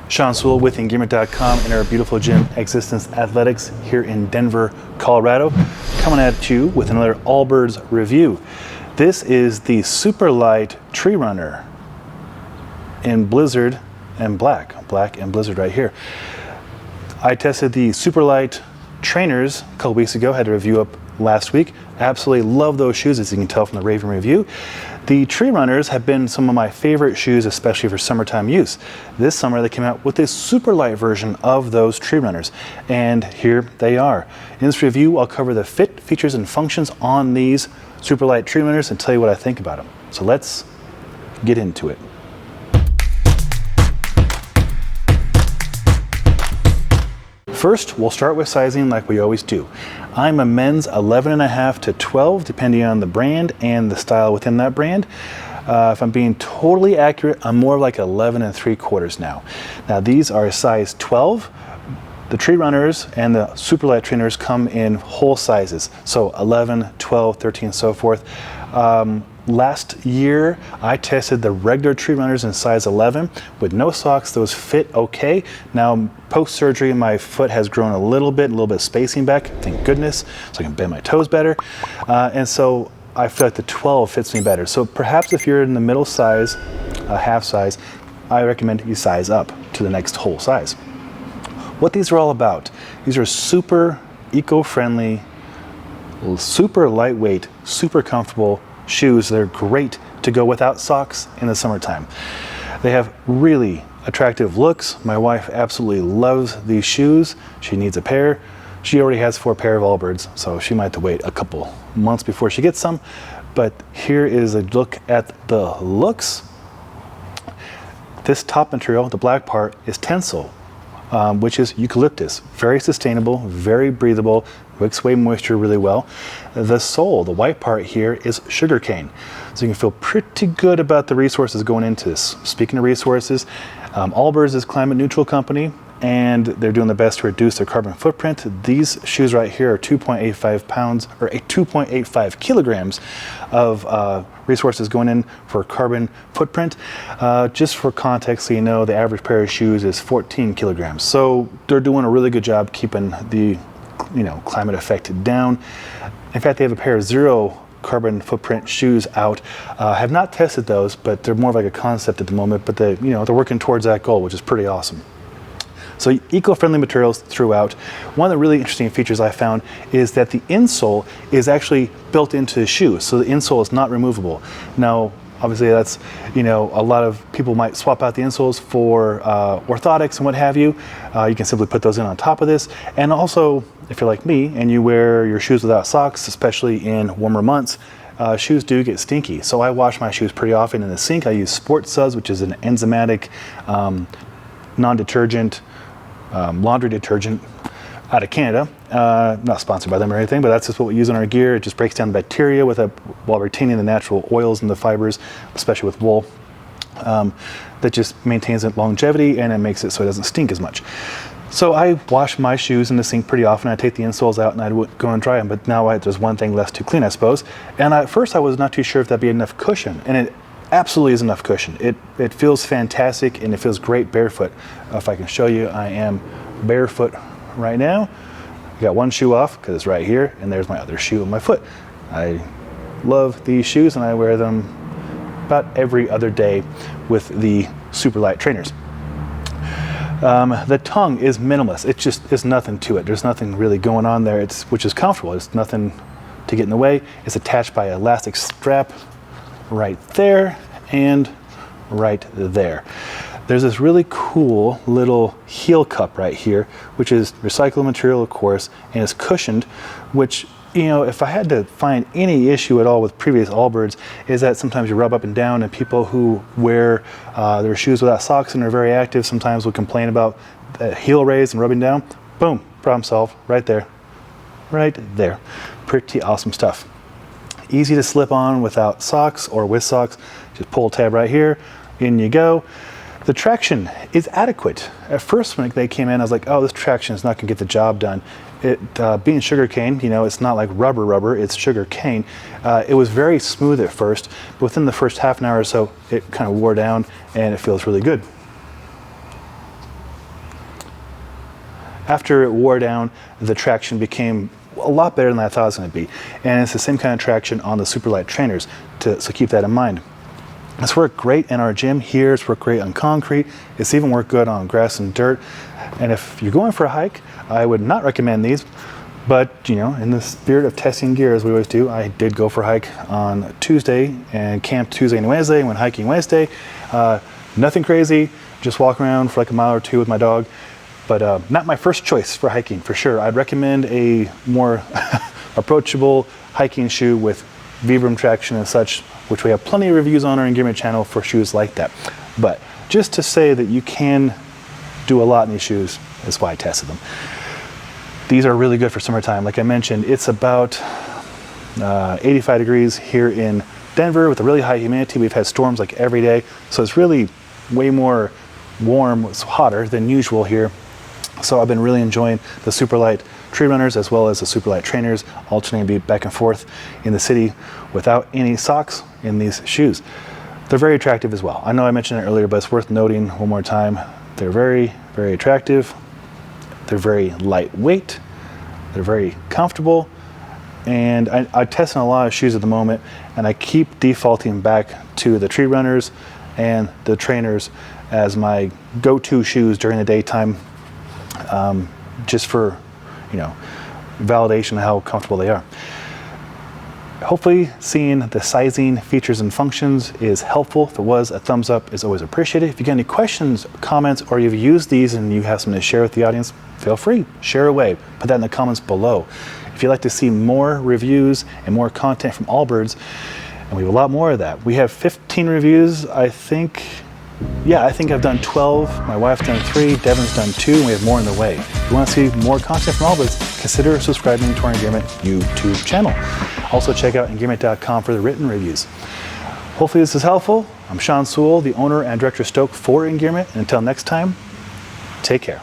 Insole with Engearment.com in our beautiful gym, Existence Athletics, here in Denver, Colorado, coming at you with another AllBirds review. This is the Superlight Tree Runner in Blizzard and black and Blizzard right here. I tested the Superlight trainers a couple weeks ago, had a review up last week. Absolutely love those shoes, as you can tell from the Raven review. The Tree Runners have been some of my favorite shoes, especially for summertime use. This summer they came out with this super light version of those Tree Runners, and here they are. In this review, I'll cover the fit, features, and functions on these Superlight Tree Runners and tell you what I think about them. So let's get into it. First, we'll start with sizing like we always do. I'm a men's 11.5 to 12, depending on the brand and the style within that brand. If I'm being totally accurate, I'm more like 11.75 now. Now these are size 12. The Tree Runners and the Superlight trainers come in whole sizes, so 11, 12, 13, and so forth. Last year, I tested the regular Tree Runners in size 11 with no socks. Those fit okay. Now, post-surgery, my foot has grown a little bit of spacing back, thank goodness, so I can bend my toes better. And so I feel like the 12 fits me better. So perhaps if you're in the middle size, half size, I recommend you size up to the next whole size. What these are all about, these are super eco-friendly, super lightweight, super comfortable shoes. They're great to go without socks in the summertime. They have really attractive looks. My wife absolutely loves these shoes. She needs a pair. She already has 4 pair of AllBirds, so she might have to wait a couple months before she gets some. But here is a look at the looks. This top material, the black part, is Insole, which is eucalyptus. Very sustainable, very breathable, wicks away moisture really well. The sole, the white part here, is sugarcane. So you can feel pretty good about the resources going into this. Speaking of resources, AllBirds is a climate neutral company, and they're doing the best to reduce their carbon footprint. These shoes right here are 2.85 pounds, or 2.85 kilograms of resources going in for carbon footprint. Just for context, so you know, the average pair of shoes is 14 kilograms. So they're doing a really good job keeping the climate effect down. In fact, they have a pair of 0 carbon footprint shoes out. Have not tested those, but they're more of like a concept at the moment, but they're working towards that goal, which is pretty awesome. So eco-friendly materials throughout. One of the really interesting features I found is that the insole is actually built into the shoe, so the insole is not removable. Now, obviously that's, a lot of people might swap out the insoles for orthotics and what have you. You can simply put those in on top of this. And also, if you're like me and you wear your shoes without socks, especially in warmer months, shoes do get stinky. So I wash my shoes pretty often in the sink. I use Sport Suds, which is an enzymatic, non-detergent, laundry detergent out of Canada. Not sponsored by them or anything, but that's just what we use in our gear. It just breaks down the bacteria while retaining the natural oils and the fibers, especially with wool. That just maintains it longevity, and it makes it so it doesn't stink as much. So I wash my shoes in the sink pretty often. I take the insoles out and I would go and dry them, but now there's one thing less to clean, I suppose. And at first I was not too sure if that'd be enough cushion, and it absolutely is enough cushion. It feels fantastic, and it feels great barefoot. If I can show you, I am barefoot right now. I got one shoe off because it's right here, and there's my other shoe on my foot. I love these shoes, and I wear them about every other day with the Superlight trainers. The tongue is minimalist. It's nothing to it. There's nothing really going on there, which is comfortable. It's nothing to get in the way. It's attached by an elastic strap right there and right there. There's this really cool little heel cup right here, which is recycled material, of course, and it's cushioned, which, if I had to find any issue at all with previous AllBirds, is that sometimes you rub up and down, and people who wear their shoes without socks and are very active sometimes will complain about the heel raise and rubbing down. Boom, problem solved, right there. Right there. Pretty awesome stuff. Easy to slip on without socks or with socks. Just pull a tab right here, in you go. The traction is adequate. At first when they came in, I was like, oh, this traction is not gonna get the job done. Being sugar cane, it's not like rubber, it's sugar cane. It was very smooth at first, but within the first half an hour or so, it kind of wore down and it feels really good. after it wore down, the traction became a lot better than I thought it was going to be. And it's the same kind of traction on the Superlight trainers, so keep that in mind. It's worked great in our gym here. It's worked great on concrete. It's even worked good on grass and dirt. And if you're going for a hike, I would not recommend these. But, you know, in the spirit of testing gear, as we always do, I did go for a hike on Tuesday and camped Tuesday and Wednesday, went hiking Wednesday. Nothing crazy, just walk around for like a mile or two with my dog. But not my first choice for hiking, for sure. I'd recommend a more approachable hiking shoe with Vibram traction and such, which we have plenty of reviews on our Engearment channel for shoes like that. But just to say that you can do a lot in these shoes is why I tested them. These are really good for summertime. Like I mentioned, it's about 85 degrees here in Denver with a really high humidity. We've had storms like every day, so it's really way more warm, it's hotter than usual here. So I've been really enjoying the Superlight Tree Runners as well as the Superlight Trainers, alternating back and forth in the city without any socks in these shoes. They're very attractive as well. I know I mentioned it earlier, but it's worth noting one more time. They're very, very attractive. They're very lightweight. They're very comfortable. And I'm testing a lot of shoes at the moment, and I keep defaulting back to the Tree Runners and the Trainers as my go-to shoes during the daytime, just for, you know, validation of how comfortable they are. Hopefully seeing the sizing, features, and functions is helpful. If it was, a thumbs up is always appreciated. If you got any questions, comments, or you've used these and you have something to share with the audience, feel free, share away. Put that in the comments below. If you'd like to see more reviews and more content from AllBirds, and we have a lot more of that. We have 15 reviews, I think. Yeah, I think I've done 12. My wife's done 3, Devin's done 2, and we have more in the way. If you want to see more content from AllBirds, consider subscribing to our Engearment YouTube channel. Also check out engearment.com for the written reviews. Hopefully this is helpful. I'm Sean Sewell, the owner and director of Stoke for Engearment. And until next time, take care.